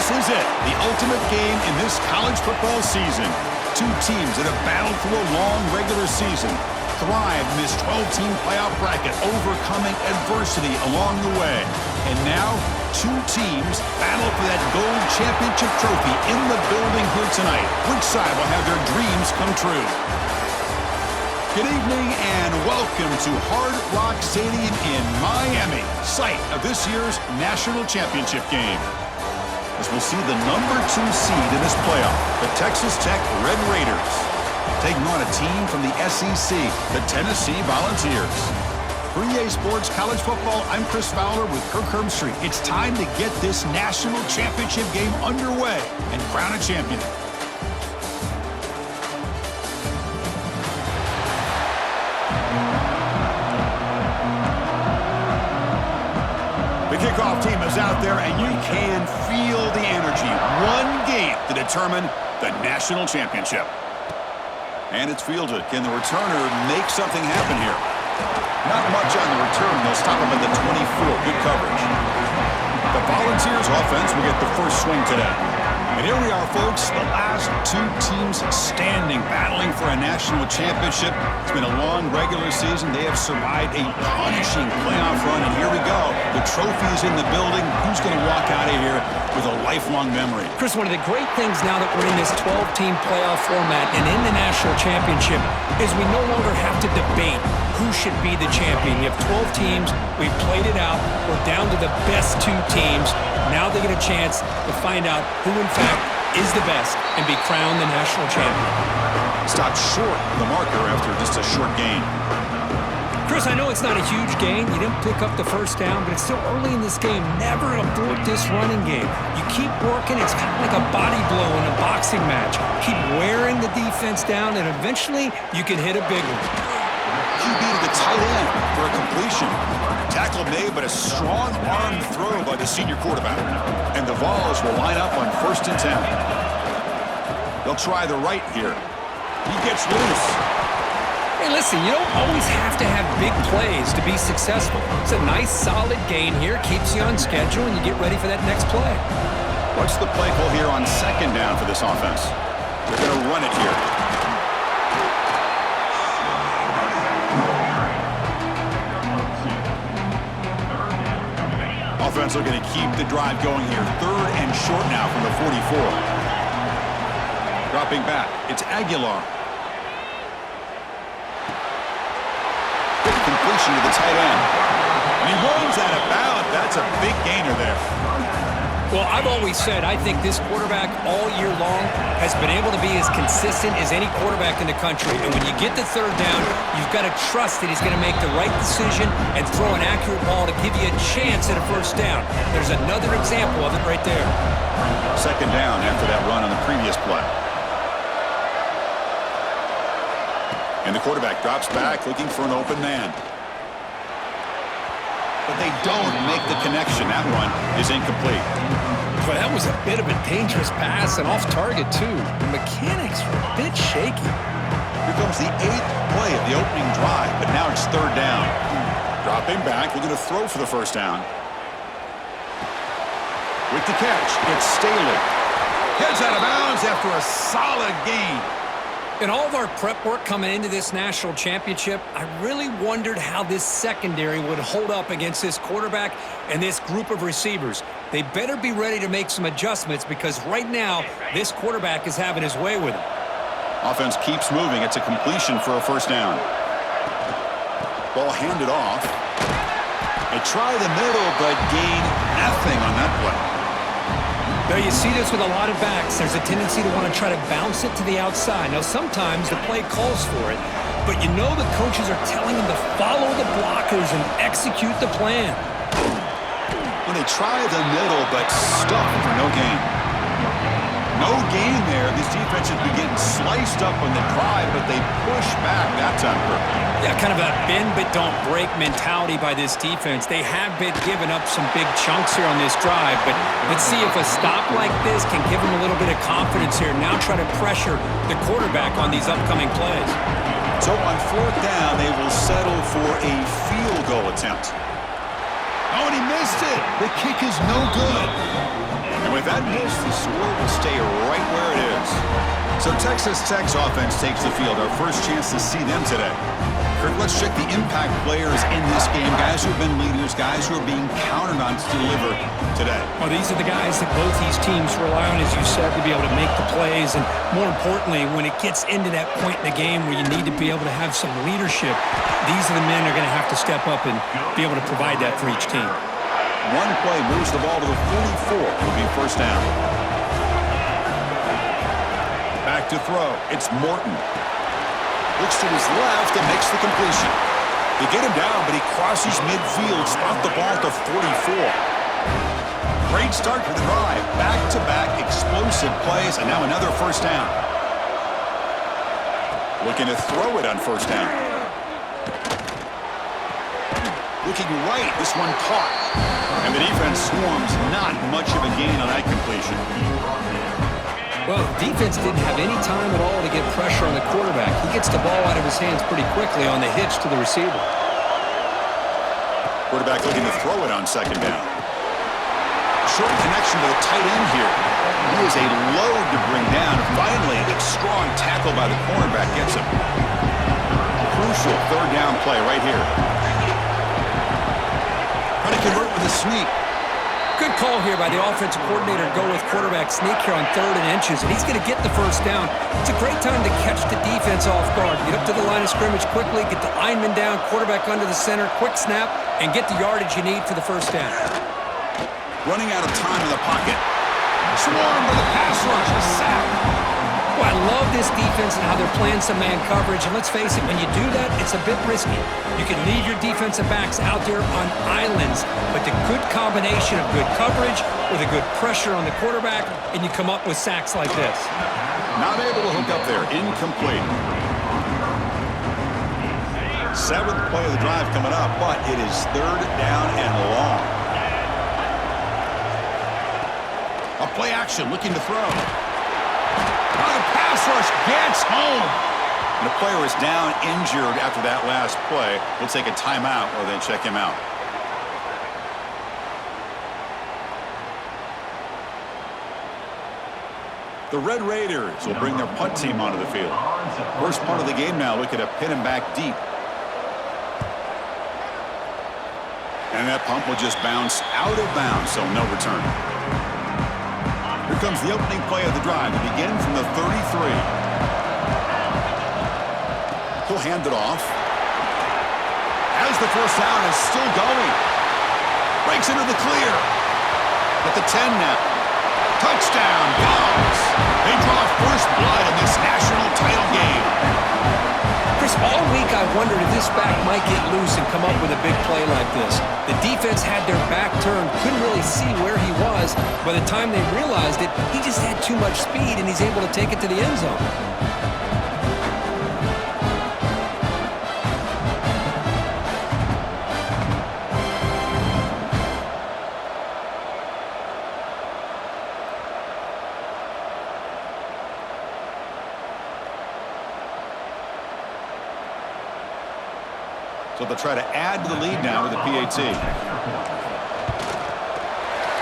This is it, the ultimate game in this college football season. Two teams that have battled through a long regular season, thrived in this 12-team playoff bracket, overcoming adversity along the way. And now, two teams battle for that gold championship trophy in the building here tonight. Which side will have their dreams come true? Good evening and welcome to Hard Rock Stadium in Miami, site of this year's national championship game. As we'll see the number 2 seed in this playoff, the Texas Tech Red Raiders, taking on a team from the SEC, the Tennessee Volunteers. For EA Sports College Football, I'm Chris Fowler with Kirk Herbstreit. It's time to get this national championship game underway and crown a champion. The kickoff team is out there, and you can feel the energy. One game to determine the national championship. And it's fielded. Can the returner make something happen here? Not much on the return. They'll stop him at the 24. Good coverage. The Volunteers offense will get the first swing today. And here we are, folks, the last two teams standing, battling for a national championship. It's been a long regular season. They have survived a punishing playoff run, and here we go. The trophy's in the building. Who's going to walk out of here with a lifelong memory? Chris, one of the great things now that we're in this 12-team playoff format and in the national championship is we no longer have to debate who should be the champion. You have 12 teams. We've played it out. We're down to the best 2 teams. Now they get a chance to find out who, in fact, is the best and be crowned the national champion. Stopped short of the marker after just a short gain. Chris, I know it's not a huge gain. You didn't pick up the first down, but it's still early in this game. Never abort this running game. You keep working. It's kind of like a body blow in a boxing match. Keep wearing the defense down, and eventually you can hit a big one. QB to the tight end for a completion. Tackle made, but a strong arm throw by the senior quarterback. And the Vols will line up on 1st and 10. They'll try the right here. He gets loose. Hey, listen, you don't always have to have big plays to be successful. It's a nice, solid gain here. Keeps you on schedule, and you get ready for that next play. What's the play call here on 2nd down for this offense? They're going to run it here. Offense looking to keep the drive going here. 3rd and short now from the 44. Dropping back, it's Aguilar. Big completion to the tight end. And he rolls out of bounds. That's a big gainer there. Well, I've always said I think this quarterback all year long has been able to be as consistent as any quarterback in the country. And when you get the 3rd down, you've got to trust that he's going to make the right decision and throw an accurate ball to give you a chance at a 1st down. There's another example of it right there. 2nd down after that run on the previous play. And the quarterback drops back looking for an open man. But they don't make the connection. That one is incomplete. But that was a bit of a dangerous pass and off target, too. The mechanics were a bit shaky. Here comes the 8th play of the opening drive, but now it's 3rd down. Dropping back, looking to throw for the 1st down. With the catch, it's Staley. Heads out of bounds after a solid gain. In all of our prep work coming into this national championship, I really wondered how this secondary would hold up against this quarterback and this group of receivers. They better be ready to make some adjustments because right now, this quarterback is having his way with him. Offense keeps moving. It's a completion for a 1st down. Ball handed off. They try the middle, but gain nothing on that play. Now, you see this with a lot of backs. There's a tendency to want to try to bounce it to the outside. Now, sometimes the play calls for it, but you know the coaches are telling them to follow the blockers and execute the plan. When they try the middle, but stuck for no gain. No gain there. This defense has been getting sliced up on the drive, but they push back that time. Yeah, kind of a bend but don't break mentality by this defense. They have been giving up some big chunks here on this drive, but let's see if a stop like this can give them a little bit of confidence here. Now try to pressure the quarterback on these upcoming plays. So on 4th down, they will settle for a field goal attempt. Oh, and he missed it. The kick is no good. And with that miss, the score will stay right where it is. So Texas Tech's offense takes the field. Our first chance to see them today. Kirk, let's check the impact players in this game. Guys who have been leaders, guys who are being counted on to deliver today. Well, these are the guys that both these teams rely on, as you said, to be able to make the plays. And more importantly, when it gets into that point in the game where you need to be able to have some leadership, these are the men that are going to have to step up and be able to provide that for each team. One play moves the ball to the 44. It'll be first down. Back to throw. It's Morton. Looks to his left and makes the completion. They get him down, but he crosses midfield. Spot the ball to 44. Great start for the drive. Back-to-back explosive plays, and now another first down. Looking to throw it on first down. Looking right, this one caught. And the defense swarms, not much of a gain on that completion. Well, the defense didn't have any time at all to get pressure on the quarterback. He gets the ball out of his hands pretty quickly on the hitch to the receiver. Quarterback looking to throw it on second down. Short connection to the tight end here. He is a load to bring down. Finally, a strong tackle by the cornerback gets him. Crucial third down play right here. Trying to convert with a sneak. Good call here by the offensive coordinator to go with quarterback sneak here on 3rd and inches, and he's going to get the first down. It's a great time to catch the defense off guard. Get up to the line of scrimmage quickly, get the lineman down, quarterback under the center, quick snap, and get the yardage you need for the first down. Running out of time in the pocket. Swarmed by the pass rush. A sack. Well, I love this defense and how they're playing some man coverage. And let's face it, when you do that, it's a bit risky. You can leave your defensive backs out there on islands, but the good combination of good coverage with a good pressure on the quarterback, and you come up with sacks like this. Not able to hook up there. Incomplete. 7th play of the drive coming up, but it is 3rd down and long. A play action, looking to throw. Now the pass rush gets home. And the player is down, injured after that last play. We'll take a timeout or then check him out. The Red Raiders will bring their punt team onto the field. First punt of the game now, looking to pin him back deep. And that punt will just bounce out of bounds, so no return. Here comes the opening play of the drive. It begins from the 33. He'll hand it off. As the first down is still going. Breaks into the clear. At the 10 now. Touchdown, Dogs. They draw first blood in this national title game. Chris, all week I wondered if this back might get loose and come up with a big play like this. The defense had their back turned, couldn't really see where he was. By the time they realized it, he just had too much speed, and he's able to take it to the end zone. So they'll try to add to the lead now with the PAT.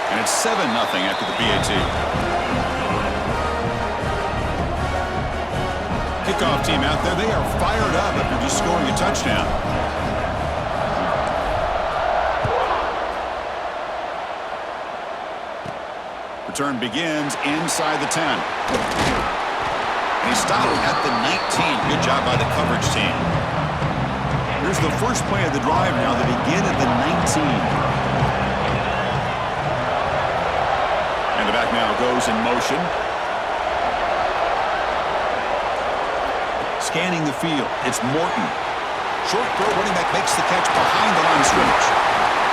And it's 7-0 after the PAT. Kickoff team out there. They are fired up after just scoring a touchdown. Return begins inside the 10. And he stopped at the 19. Good job by the coverage team. Here's the first play of the drive now. They begin at the 19. And the back now goes in motion. Scanning the field. It's Morton. Short throw, running back makes the catch behind the line of scrimmage.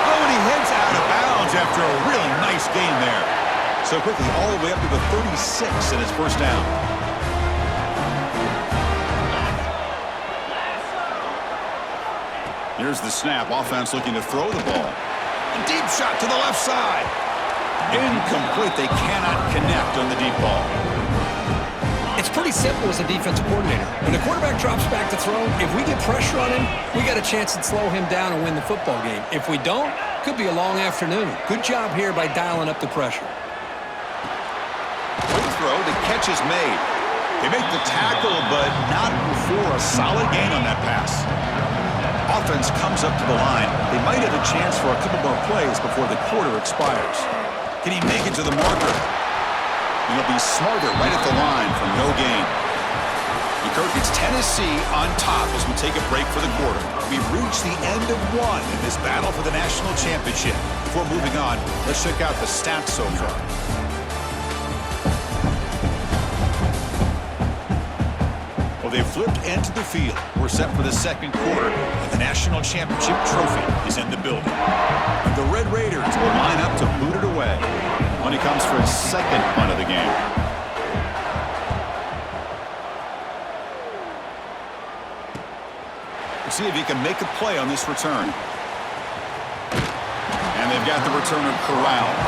Oh, and he heads out of bounds after a really nice gain there. So quickly, all the way up to the 36 in his first down. Here's the snap. Offense looking to throw the ball. A deep shot to the left side. Incomplete. They cannot connect on the deep ball. It's pretty simple as a defensive coordinator. When the quarterback drops back to throw, if we get pressure on him, we got a chance to slow him down and win the football game. If we don't, could be a long afternoon. Good job here by dialing up the pressure. Quick throw, the catch is made. They make the tackle, but not before a solid gain on that pass. Offense comes up to the line. They might have a chance for a couple more plays before the quarter expires. Can he make it to the marker? And he'll be smarter right at the line for no gain. Kirk, it's Tennessee on top as we take a break for the quarter. We've reached the end of one in this battle for the national championship. Before moving on, let's check out the stats so far. Well, they've flipped into the field. We're set for the second quarter, and the national championship trophy is in the building. And the Red Raiders will line up to boot it away when he comes for his second punt of the game. We'll see if he can make a play on this return. And they've got the returner corralled.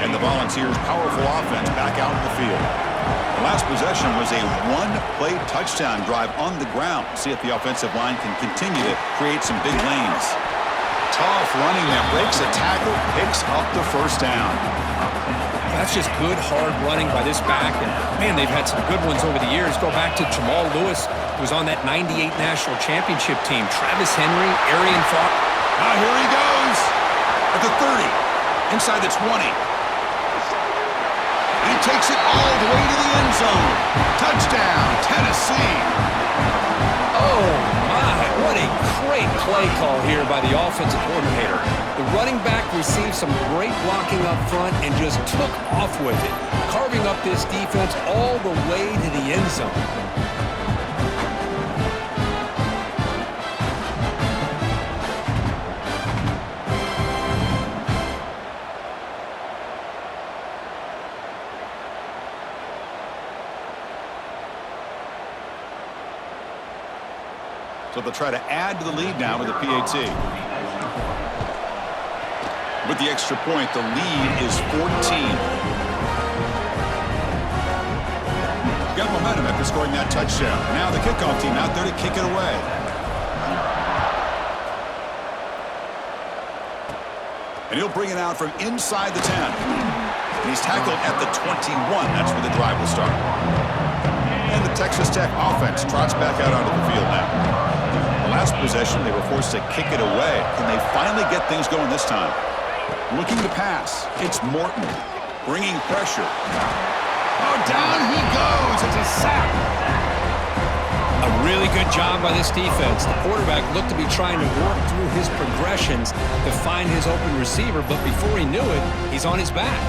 And the Volunteers' powerful offense back out in the field. The last possession was a one-play touchdown drive on the ground. See if the offensive line can continue to create some big lanes. Tough running that breaks a tackle, picks up the first down. That's just good, hard running by this back. And, man, they've had some good ones over the years. Go back to Jamal Lewis, who was on that 98 national championship team. Travis Henry, Arian Fox. Now here he goes at the 30, inside the 20. He takes it all the way to the end zone. Touchdown, Tennessee. Oh, my. What a great play call here by the offensive coordinator. The running back received some great blocking up front and just took off with it, carving up this defense all the way to the end zone. So they'll try to add to the lead now with the PAT. With the extra point, the lead is 14. Got momentum after scoring that touchdown. Now the kickoff team out there to kick it away. And he'll bring it out from inside the 10. And he's tackled at the 21. That's where the drive will start. And the Texas Tech offense trots back out onto the field now. Last possession, they were forced to kick it away. Can they finally get things going this time? Looking to pass. It's Morton bringing pressure. Oh, down he goes. It's a sack. A really good job by this defense. The quarterback looked to be trying to work through his progressions to find his open receiver, but before he knew it, he's on his back.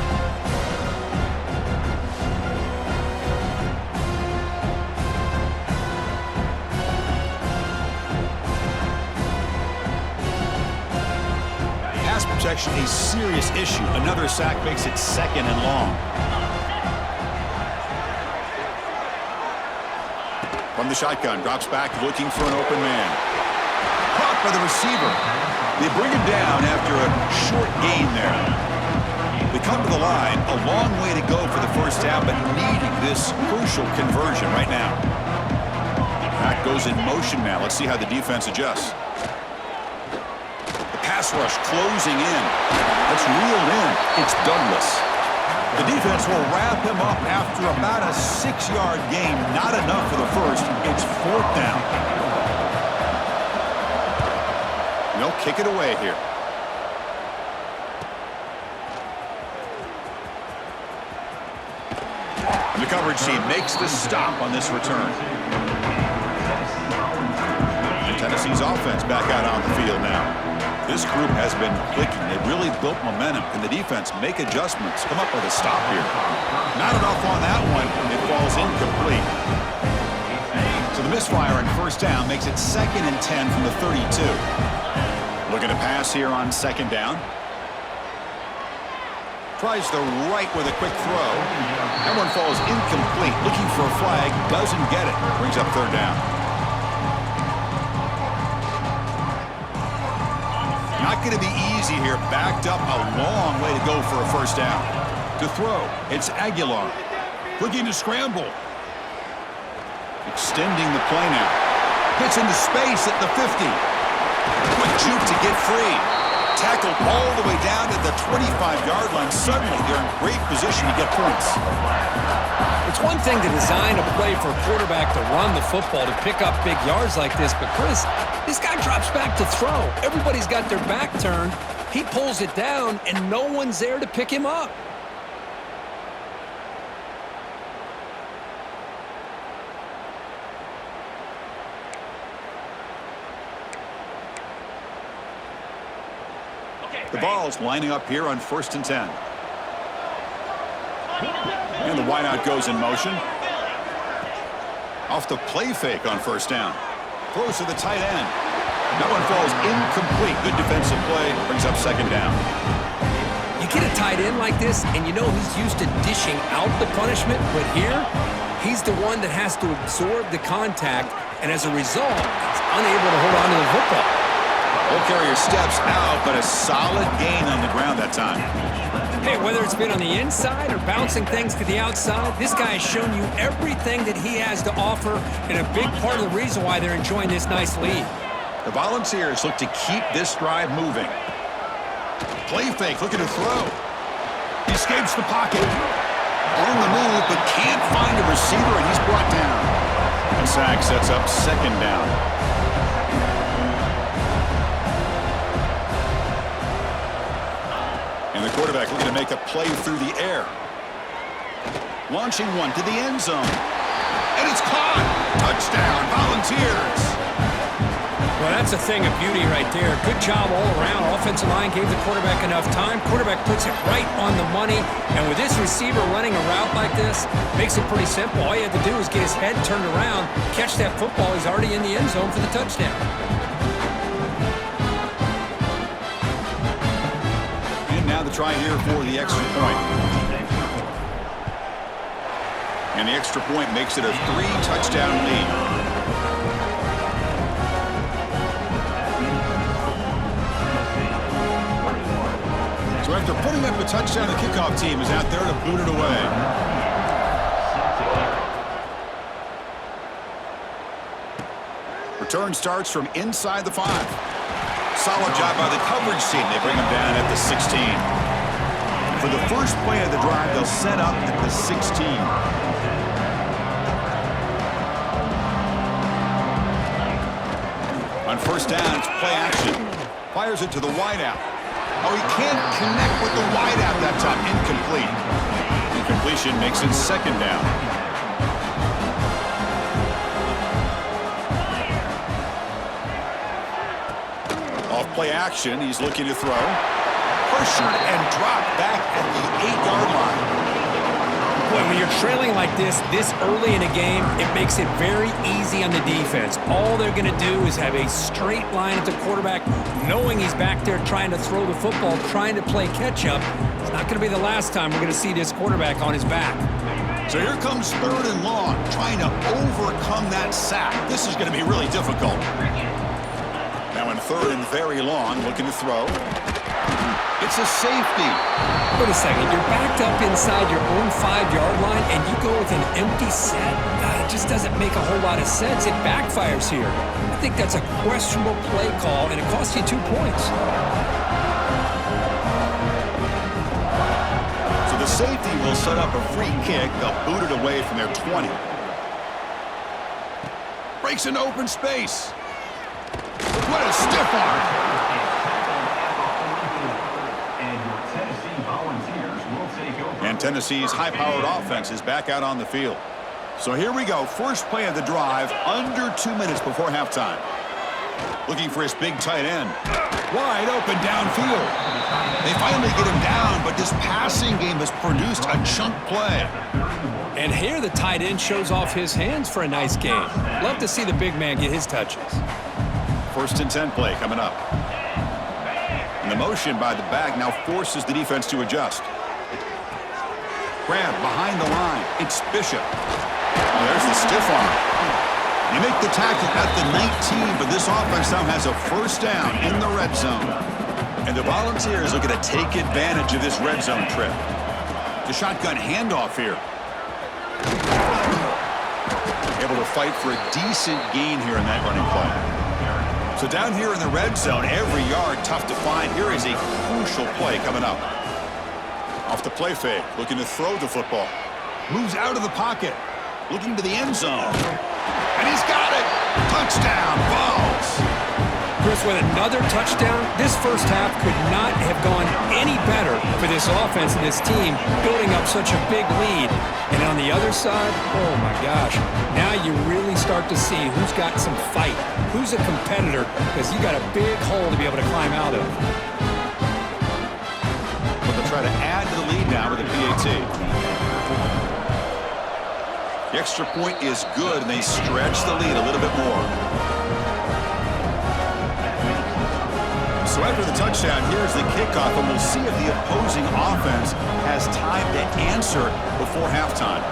Protection a serious issue. Another sack makes it second and long. From the shotgun, drops back looking for an open man. Caught by the receiver. They bring him down after a short gain there. They come to the line, a long way to go for the first down, but needing this crucial conversion right now. Back goes in motion now. Let's see how the defense adjusts. Pass rush closing in. That's reeled in. It's Douglas. The defense will wrap him up after about a 6-yard gain. Not enough for the first. It's fourth down. And they'll kick it away here. And the coverage team makes the stop on this return. And Tennessee's offense back out on the field now. This group has been clicking. They've really built momentum. Can the defense make adjustments? Come up with a stop here. Not enough on that one. It falls incomplete. So the misfire on first down makes it 2nd and 10 from the 32. Looking to pass here on second down. Tries the right with a quick throw. That one falls incomplete. Looking for a flag. Doesn't get it. Brings up third down. Not going to be easy here. Backed up a long way to go for a first down. To throw, it's Aguilar. Looking to scramble. Extending the play now. Hits into space at the 50. Quick juke to get free. Tackled all the way down to the 25-yard line. Suddenly, they're in great position to get points. It's one thing to design a play for a quarterback to run the football, to pick up big yards like this, but Chris, this guy drops back to throw. Everybody's got their back turned. He pulls it down, and no one's there to pick him up. The ball's lining up here on 1st and 10. And the wideout goes in motion. Off the play fake on 1st down. Throws to the tight end. That one falls incomplete. Good defensive play. Brings up 2nd down. You get a tight end like this, and you know he's used to dishing out the punishment, but here, he's the one that has to absorb the contact, and as a result, he's unable to hold on to the football. Ball carrier steps out, but a solid gain on the ground that time. Hey, whether it's been on the inside or bouncing things to the outside, this guy has shown you everything that he has to offer, and a big part of the reason why they're enjoying this nice lead. The Volunteers look to keep this drive moving. Play fake, looking to throw. He escapes the pocket. On the move, but can't find a receiver, and he's brought down. The sack sets up 2nd down. And the quarterback looking to make a play through the air. Launching one to the end zone. And it's caught. Touchdown, Volunteers. Well, that's a thing of beauty right there. Good job all around. Offensive line gave the quarterback enough time. Quarterback puts it right on the money. And with this receiver running a route like this, makes it pretty simple. All you have to do is get his head turned around, catch that football. He's already in the end zone for the touchdown. Now the try here for the extra point. And the extra point makes it a 3-touchdown lead. So after putting up a touchdown, the kickoff team is out there to boot it away. Return starts from inside the 5. Solid job by the coverage team. They bring him down at the 16. For the first play of the drive, they'll set up at the 16. On 1st down, it's play action. Fires it to the wideout. Oh, he can't connect with the wideout that time. Incomplete. Incompletion makes it 2nd down. Play action. He's looking to throw. Pressured and dropped back at the 8-yard line. Boy, when you're trailing like this early in a game, it makes it very easy on the defense. All they're going to do is have a straight line at the quarterback, knowing he's back there trying to throw the football, trying to play catch-up. It's not going to be the last time we're going to see this quarterback on his back. So here comes 3rd and long, trying to overcome that sack. This is going to be really difficult. Now in 3rd and very long, looking to throw. It's a safety. Wait a second. You're backed up inside your own 5-yard line, and you go with an empty set? It just doesn't make a whole lot of sense. It backfires here. I think that's a questionable play call, and it costs you 2 points. So the safety will set up a free kick. They'll boot it away from their 20. Breaks into open space. What a stiff arm. And Tennessee's high-powered offense is back out on the field. So here we go. First play of the drive, under 2 minutes before halftime. Looking for his big tight end. Wide open downfield. They finally get him down, but this passing game has produced a chunk play. And here the tight end shows off his hands for a nice game. Love to see the big man get his touches. 1st and 10 play coming up. And the motion by the back now forces the defense to adjust. Grab behind the line. It's Bishop. Oh, there's the stiff arm. They make the tackle at the 19, but this offense now has a 1st down in the red zone. And the Volunteers are going to take advantage of this red zone trip. The shotgun handoff here. Able to fight for a decent gain here in that running play. So down here in the red zone, every yard tough to find. Here is a crucial play coming up. Off the play fake, looking to throw the football. Moves out of the pocket, looking to the end zone. And he's got it! Touchdown, Vols! Chris, with another touchdown, this first half could not have gone any better for this offense and this team, building up such a big lead. And on the other side, oh my gosh, now you really start to see who's got some fight, who's a competitor, because you got a big hole to be able to climb out of. But they'll try to add to the lead now with a PAT. The extra point is good, and they stretch the lead a little bit more. So after the touchdown, here's the kickoff, and we'll see if the opposing offense has time to answer before halftime.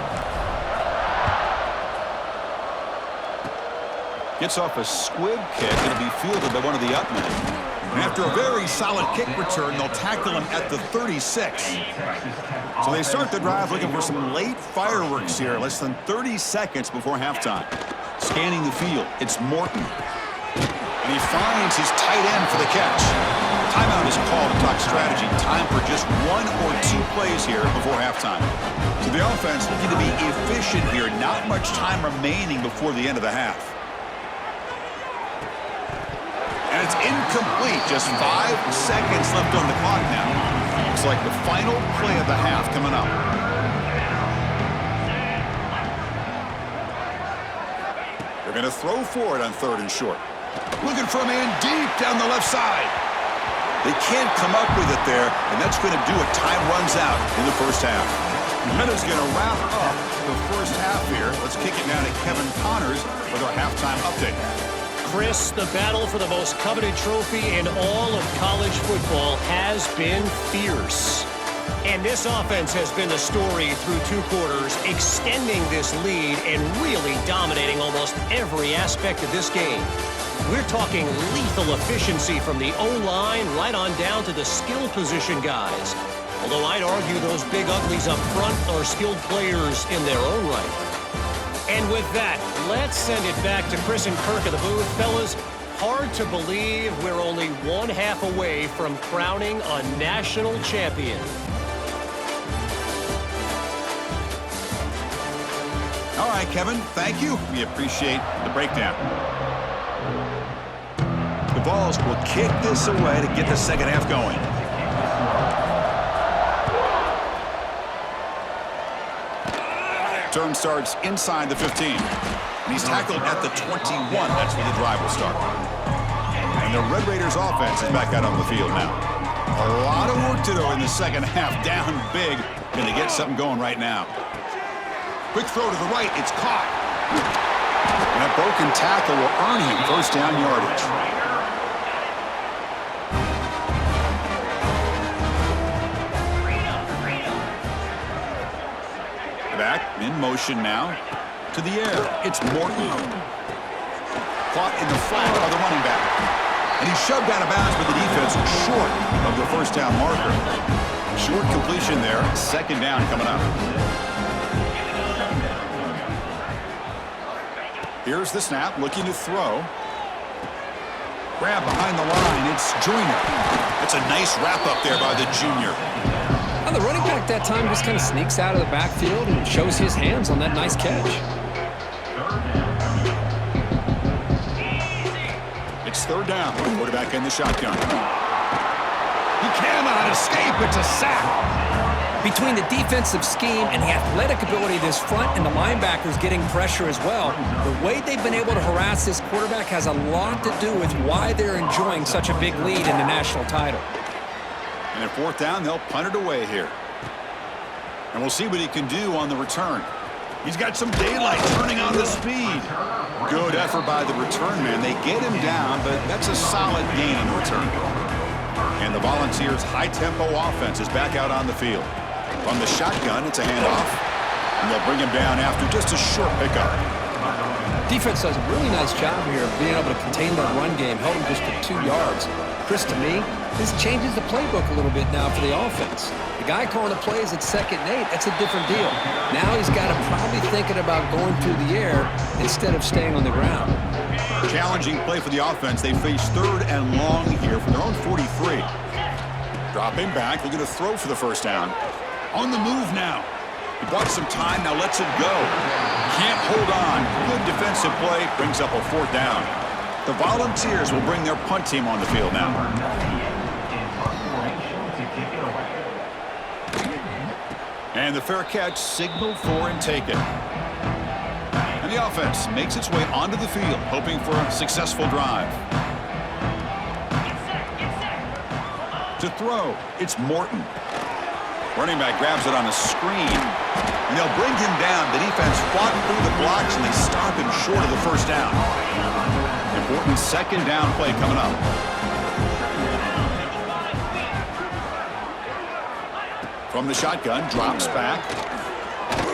Gets off a squib kick. It'll be fielded by one of the up men. And after a very solid kick return, they'll tackle him at the 36. So they start the drive looking for some late fireworks here, less than 30 seconds before halftime. Scanning the field, it's Morton. And he finds his tight end for the catch. Timeout is called to talk strategy. Time for just 1 or 2 plays here before halftime. So the offense looking to be efficient here. Not much time remaining before the end of the half. And it's incomplete. Just 5 seconds left on the clock now. Looks like the final play of the half coming up. They're going to throw for it on 3rd and short. Looking for a man deep down the left side. They can't come up with it there, and that's going to do it. Time runs out in the first half. The minute's going to wrap up the first half here. Let's kick it now to Kevin Connors with our halftime update. Chris, the battle for the most coveted trophy in all of college football has been fierce. And this offense has been the story through 2 quarters, extending this lead and really dominating almost every aspect of this game. We're talking lethal efficiency from the O-line right on down to the skill position guys. Although I'd argue those big uglies up front are skilled players in their own right. And with that, let's send it back to Chris and Kirk of the booth. Fellas, hard to believe we're only 1 half away from crowning a national champion. All right, Kevin, thank you. We appreciate the breakdown. The Vols will kick this away to get the second half going. Turn starts inside the 15. And he's tackled at the 21. That's where the drive will start. And the Red Raiders offense is back out on the field now. A lot of work to do in the second half. Down big. Going to get something going right now. Quick throw to the right. It's caught. And a broken tackle will earn him first down yardage. Back in motion now to the air. It's Morton. Caught in the flat by the running back. And he's shoved out of bounds by the defense short of the first down marker. Short completion there. Second down coming up. Here's the snap, looking to throw. Grab behind the line. It's Joyner. That's a nice wrap up there by the junior. Well, the running back that time just kind of sneaks out of the backfield and shows his hands on that nice catch. It's third down. Quarterback in the shotgun. He cannot escape. It's a sack. Between the defensive scheme and the athletic ability of this front and the linebackers getting pressure as well, the way they've been able to harass this quarterback has a lot to do with why they're enjoying such a big lead in the national title. And at fourth down, they'll punt it away here. And we'll see what he can do on the return. He's got some daylight, turning on the speed. Good effort by the return man. They get him down, but that's a solid gain in the return. And the Volunteers' high-tempo offense is back out on the field. From the shotgun, it's a handoff. And they'll bring him down after just a short pickup. Defense does a really nice job here of being able to contain that run game, held him just to 2 yards. Chris, to me, this changes the playbook a little bit now for the offense. The The guy calling the plays at 2nd and 8, that's a different deal. Now he's got to probably thinking about going through the air instead of staying on the ground. Challenging play for the offense. They face 3rd and long here from their own 43. Dropping back, looking to throw for the first down. On the move now. He bought some time, now lets it go. Can't hold on. Good defensive play, brings up a 4th down. The Volunteers will bring their punt team on the field now. And the fair catch signaled for and taken. And the offense makes its way onto the field, hoping for a successful drive. To throw, it's Morton. Running back grabs it on a screen, and they'll bring him down. The defense fought through the blocks, and they stop him short of the first down. Important 2nd down play coming up. From the shotgun, drops back.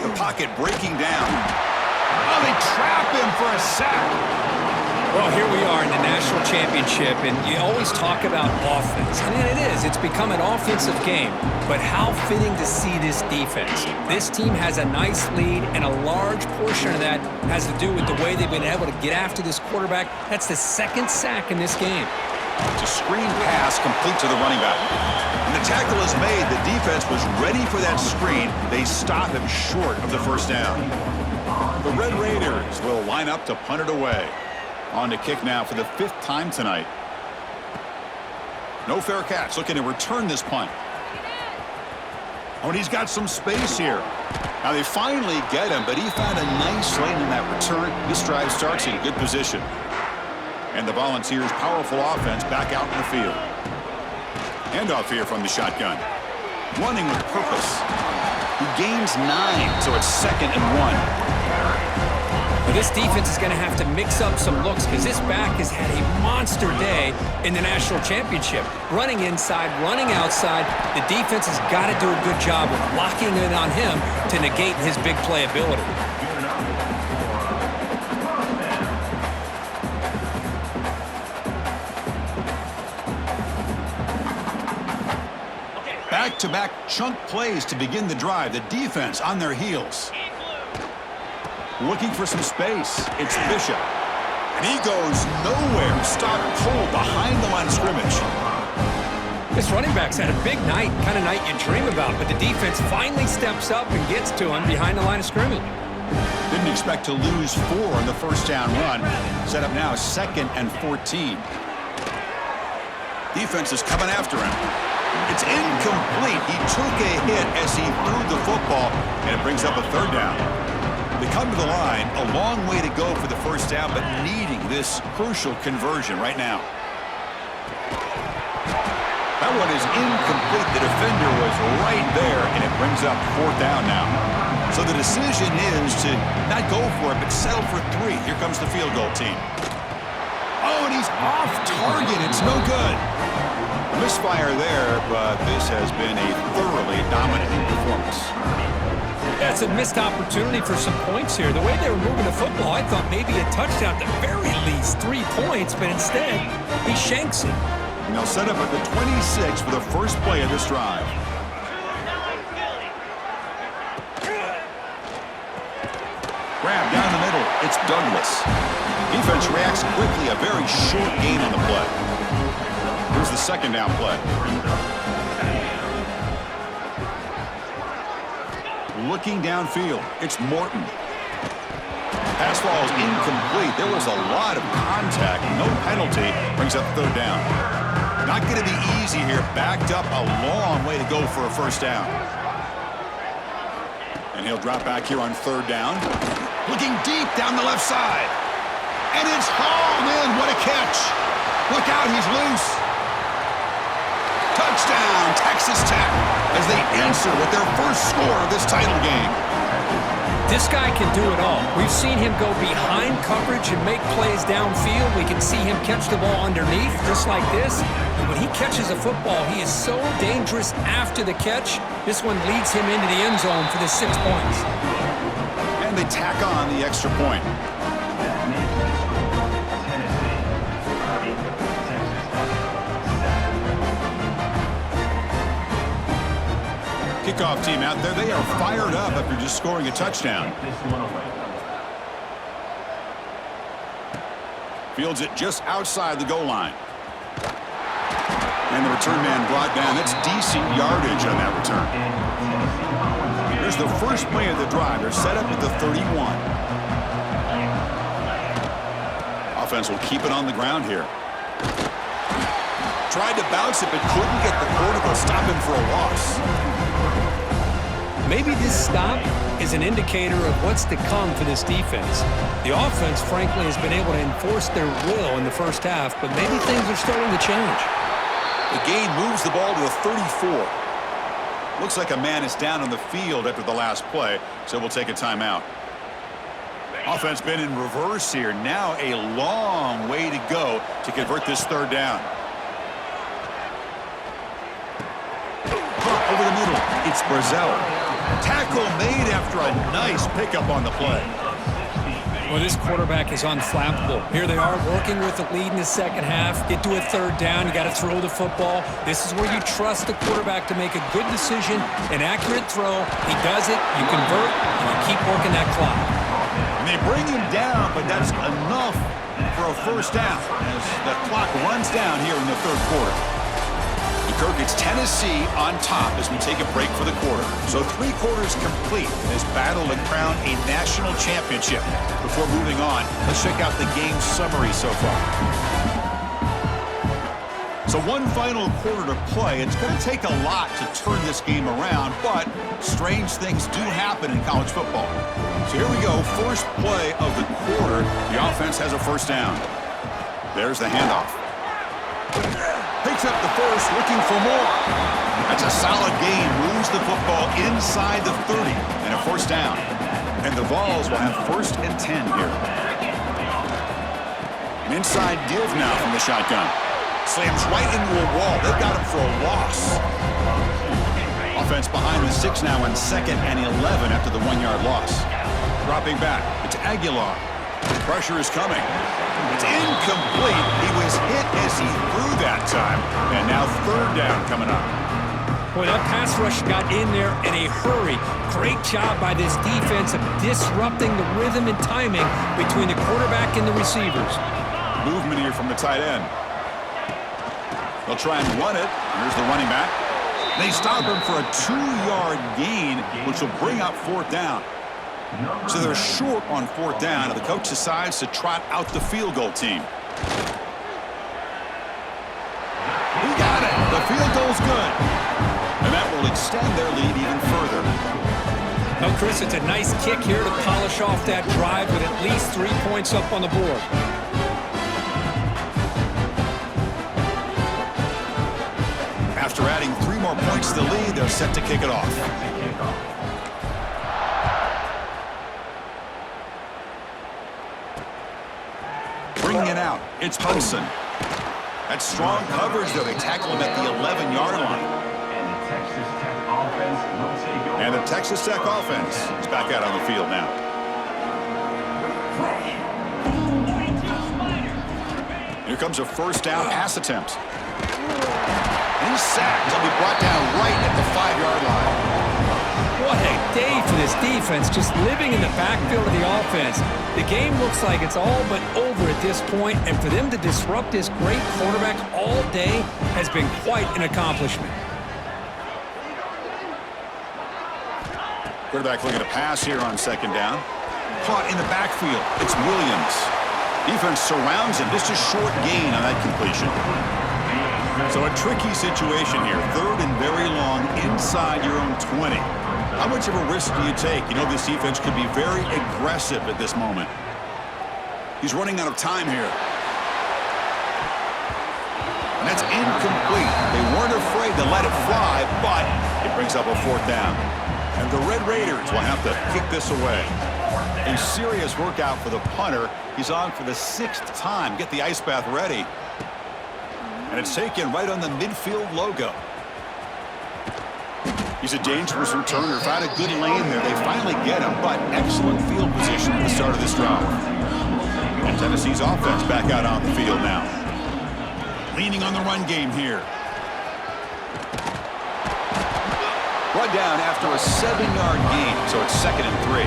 The pocket breaking down. Oh, they trap him for a sack. Well, here we are in the national championship, and you always talk about offense. I mean, it is. It's become an offensive game. But how fitting to see this defense. This team has a nice lead, and a large portion of that has to do with the way they've been able to get after this quarterback. That's the 2nd sack in this game. It's a screen pass complete to the running back. And the tackle is made. The defense was ready for that screen. They stop him short of the first down. The Red Raiders will line up to punt it away. On to kick now for the 5th time tonight. No fair catch. Looking to return this punt. Oh, and he's got some space here. Now they finally get him, but he found a nice lane in that return. This drive starts in a good position. And the Volunteers' powerful offense back out in the field. Handoff here from the shotgun. Running with purpose. He gains 9, so it's 2nd and 1. Well, this defense is going to have to mix up some looks because this back has had a monster day in the national championship. Running inside, running outside. The defense has got to do a good job of locking in on him to negate his big play ability. Back-to-back chunk plays to begin the drive. The defense on their heels. Looking for some space. It's Bishop. And he goes nowhere. Stop cold behind the line of scrimmage. This running back's had a big night, kind of night you dream about, but the defense finally steps up and gets to him behind the line of scrimmage. Didn't expect to lose 4 on the first down run. Set up now 2nd and 14. Defense is coming after him. It's incomplete. He took a hit as he threw the football, and it brings up a 3rd down. They come to the line, a long way to go for the first down, but needing this crucial conversion right now. That one is incomplete. The defender was right there, and it brings up 4th down now. So the decision is to not go for it, but settle for 3. Here comes the field goal team. Oh, and he's off target. It's no good. Misfire there, but this has been a thoroughly dominating performance. That's a missed opportunity for some points here. The way they were moving the football, I thought maybe a touchdown, at the very least 3 points, but instead, he shanks it. And they'll set up at the 26 for the first play of this drive. Grab down the middle. It's Douglas. Defense reacts quickly. A very short gain on the play. Here's the 2nd down play. Looking downfield, it's Morton. Pass ball is incomplete. There was a lot of contact. No penalty. Brings up 3rd down. Not going to be easy here. Backed up a long way to go for a first down. And he'll drop back here on 3rd down. Looking deep down the left side. And it's hauled in. What a catch. Look out, he's loose. Touchdown, Texas Tech, as they answer with their first score of this title game. This guy can do it all. We've seen him go behind coverage and make plays downfield. We can see him catch the ball underneath, just like this. And when he catches a football, he is so dangerous after the catch. This one leads him into the end zone for the 6 points. And they tack on the extra point. kickoff team out there, they are fired up after just scoring a touchdown. Fields it just outside the goal line. And the return man brought down. That's decent yardage on that return. Here's the first play of the drive. They're set up at the 31. Offense will keep it on the ground here. Tried to bounce it, but couldn't get the quarterback. Stop him for a loss. Maybe this stop is an indicator of what's to come for this defense. The offense, frankly, has been able to enforce their will in the first half, but maybe things are starting to change. The gain moves the ball to the 34. Looks like a man is down on the field after the last play, so we'll take a timeout. Offense been in reverse here. Now a long way to go to convert this third down. Over the middle, it's Brazzell. Tackle made after a nice pickup on the play. Well, this quarterback is unflappable. Here they are working with the lead in the second half. Get to a third down. You got to throw the football. This is where you trust the quarterback to make a good decision, an accurate throw. He does it, you convert, and you keep working that clock. And they bring him down, but that's enough for a first down as the clock runs down here in the third quarter. Kirk, it's Tennessee on top as we take a break for the quarter. So 3 quarters complete in this battle to crown a national championship. Before moving on, let's check out the game summary so far. So one final quarter to play. It's going to take a lot to turn this game around, but strange things do happen in college football. So here we go, first play of the quarter. The offense has a first down. There's the handoff. Picks up the first, looking for more. That's a solid gain. Moves the football inside the 30 and a first down. And the Vols will have 1st and 10 here. An inside give now from the shotgun. Slams right into a wall. They've got him for a loss. Offense behind the 6 now on 2nd and 11 after the 1-yard loss. Dropping back, it's Aguilar. Pressure is coming. It's incomplete. He was hit as he threw that time. And now third down coming up. Boy, that pass rush got in there in a hurry. Great job by this defense of disrupting the rhythm and timing between the quarterback and the receivers. Movement here from the tight end. They'll try and run it. Here's the running back. They stop him for a 2-yard gain, which will bring up 4th down. So they're short on 4th down, and the coach decides to trot out the field goal team. He got it. The field goal's good. And that will extend their lead even further. Well, Chris, it's a nice kick here to polish off that drive with at least 3 points up on the board. After adding 3 more points to the lead, they're set to kick it off. Bringing it out, it's Hudson. That's strong coverage, though. They tackle him at the 11-yard line. And the Texas Tech offense is back out on the field now. Here comes a first down pass attempt. And he's sacked. He'll be brought down right at the 5-yard line. What a day for this defense, just living in the backfield of the offense. The game looks like it's all but over at this point, and for them to disrupt this great quarterback all day has been quite an accomplishment. Quarterback looking to pass here on 2nd down. Caught in the backfield. It's Williams. Defense surrounds him. Just a short gain on that completion. So a tricky situation here. 3rd and very long inside your own 20. How much of a risk do you take? You know this defense could be very aggressive at this moment. He's running out of time here. And that's incomplete. They weren't afraid to let it fly, but it brings up a 4th down. And the Red Raiders will have to kick this away. A serious workout for the punter. He's on for the 6th time. Get the ice bath ready. And it's taken right on the midfield logo. He's a dangerous returner. Found a good lane there. They finally get him, but excellent field position at the start of this drive. And Tennessee's offense back out on the field now. Leaning on the run game here. Brought down after a 7-yard gain, so it's 2nd and 3.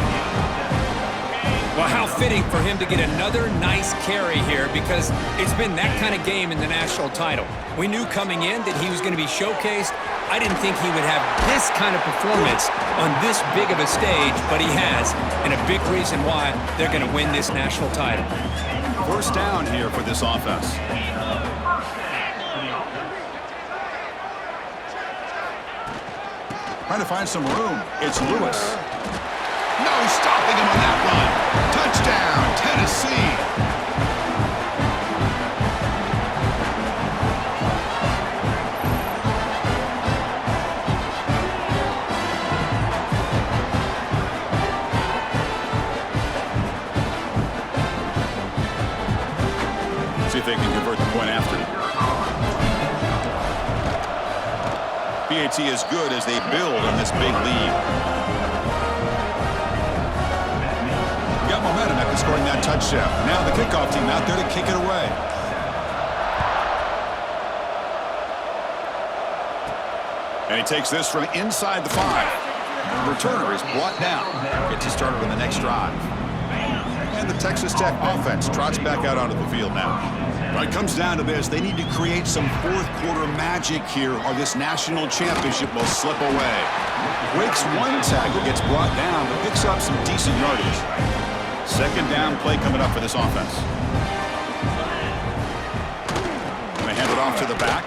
Well, how fitting for him to get another nice carry here, because it's been that kind of game in the national title. We knew coming in that he was going to be showcased. I didn't think he would have this kind of performance on this big of a stage, but he has, and a big reason why they're going to win this national title. First down here for this offense. Trying to find some room. It's Lewis. No stopping him on that run. Touchdown, Tennessee. See if they can convert the point after. PAT is good as they build on this big lead. Got momentum after scoring that touchdown. Now the kickoff team out there to kick it away. And he takes this from inside the 5. The returner is brought down. Gets you started on the next drive. And the Texas Tech offense trots back out onto the field now. When it comes down to this, they need to create some fourth-quarter magic here, or this national championship will slip away. Breaks one tackle, gets brought down, but picks up some decent yardage. Second down play coming up for this offense. Going to hand it off to the back.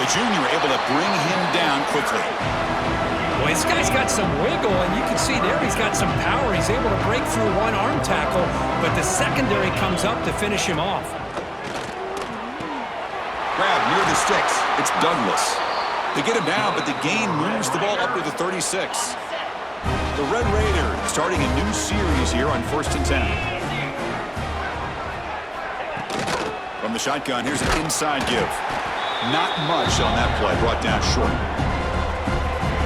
The junior able to bring him down quickly. Well, this guy's got some wiggle, and you can see there he's got some power. He's able to break through one arm tackle, but the secondary comes up to finish him off. Grab near the sticks. It's Douglas. They get him down, but the gain moves the ball up to the 36. The Red Raiders starting a new series here on 1st and 10. From the shotgun, here's an inside give. Not much on that play, brought down short.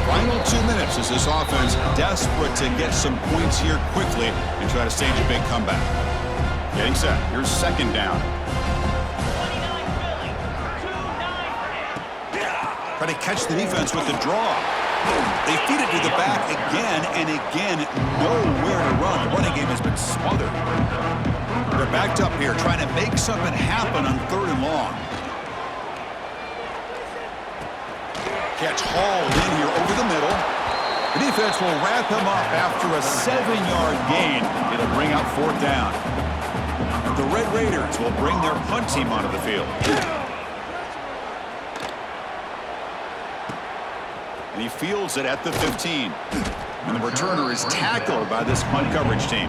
Final 2 minutes as this offense desperate to get some points here quickly and try to stage a big comeback. Getting set. Here's second down. Try to catch the defense with the draw. They feed it to the back again and again. Nowhere to run. The running game has been smothered. They're backed up here trying to make something happen on 3rd and long. Catch hauled in here over the middle. The defense will wrap him up after a 7-yard gain. It'll bring up 4th down. And the Red Raiders will bring their punt team onto the field. And he fields it at the 15. And the returner is tackled by this punt coverage team.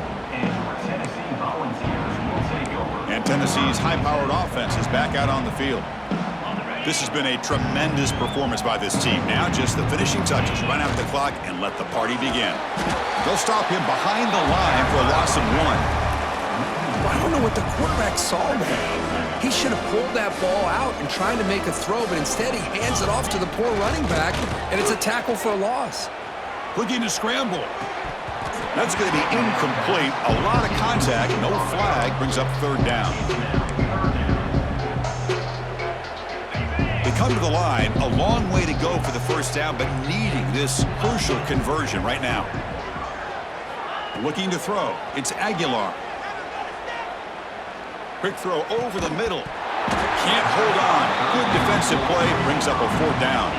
And Tennessee's high-powered offense is back out on the field. This has been a tremendous performance by this team. Now just the finishing touches. Run out the clock and let the party begin. They'll stop him behind the line for a loss of 1. I don't know what the quarterback saw there. He should have pulled that ball out and tried to make a throw, but instead he hands it off to the poor running back, and it's a tackle for a loss. Looking to scramble. That's going to be incomplete. A lot of contact. No flag. Brings up 3rd down. They come to the line, a long way to go for the first down, but needing this crucial conversion right now. Looking to throw. It's Aguilar. Quick throw over the middle. Can't hold on. Good defensive play. Brings up a 4th down.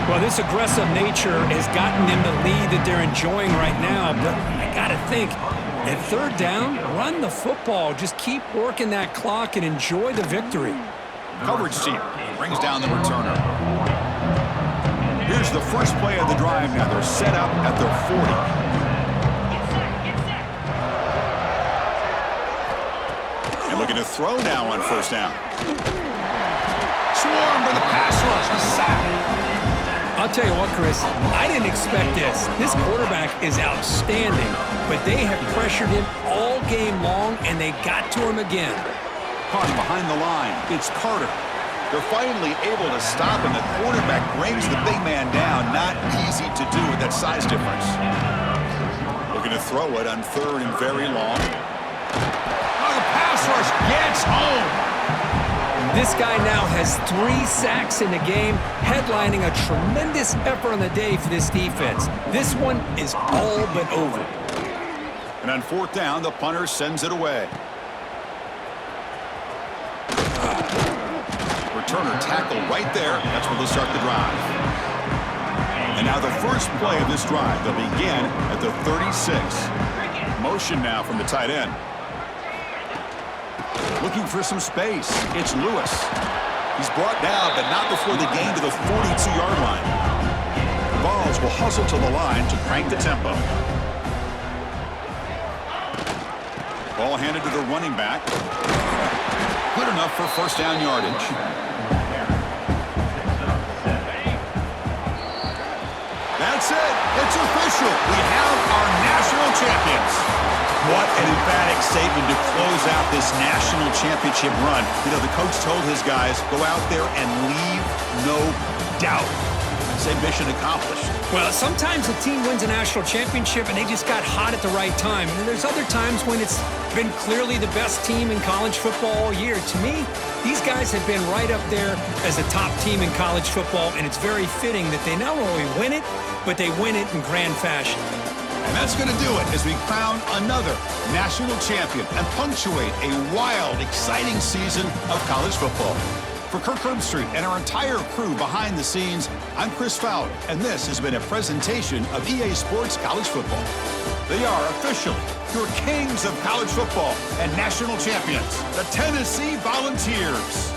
Well, this aggressive nature has gotten them the lead that they're enjoying right now, but I got to think, at 3rd down, run the football. Just keep working that clock and enjoy the victory. Coverage team brings down the returner. Here's the first play of the drive now. They're set up at their 40. And looking to throw now on 1st down. Swarmed by the pass rush. The sack. I'll tell you what, Chris, I didn't expect this. This quarterback is outstanding, but they have pressured him all game long, and they got to him again. Caught behind the line. It's Carter. They're finally able to stop him. The quarterback brings the big man down. Not easy to do with that size difference. Looking to throw it on 3rd and very long. Oh, the pass rush gets home. This guy now has 3 sacks in the game, headlining a tremendous effort on the day for this defense. This one is all but over. And on 4th down, the punter sends it away. Returner tackle right there. That's where they'll start the drive. And now the first play of this drive. They'll begin at the 36. Motion now from the tight end. Looking for some space. It's Lewis. He's brought down, but not before the gain to the 42-yard line. The Vols will hustle to the line to crank the tempo. Ball handed to the running back. Good enough for first down yardage. That's it. It's official. We have our national champions. What an emphatic statement to close out this national championship run. You know, the coach told his guys, go out there and leave no doubt. Say mission accomplished. Well, sometimes a team wins a national championship and they just got hot at the right time. And there's other times when it's been clearly the best team in college football all year. To me, these guys have been right up there as a top team in college football, and it's very fitting that they not only win it, but they win it in grand fashion. And that's going to do it as we crown another national champion and punctuate a wild, exciting season of college football. For Kirk Herbstreit and our entire crew behind the scenes, I'm Chris Fowler, and this has been a presentation of EA Sports College Football. They are officially your kings of college football and national champions, the Tennessee Volunteers.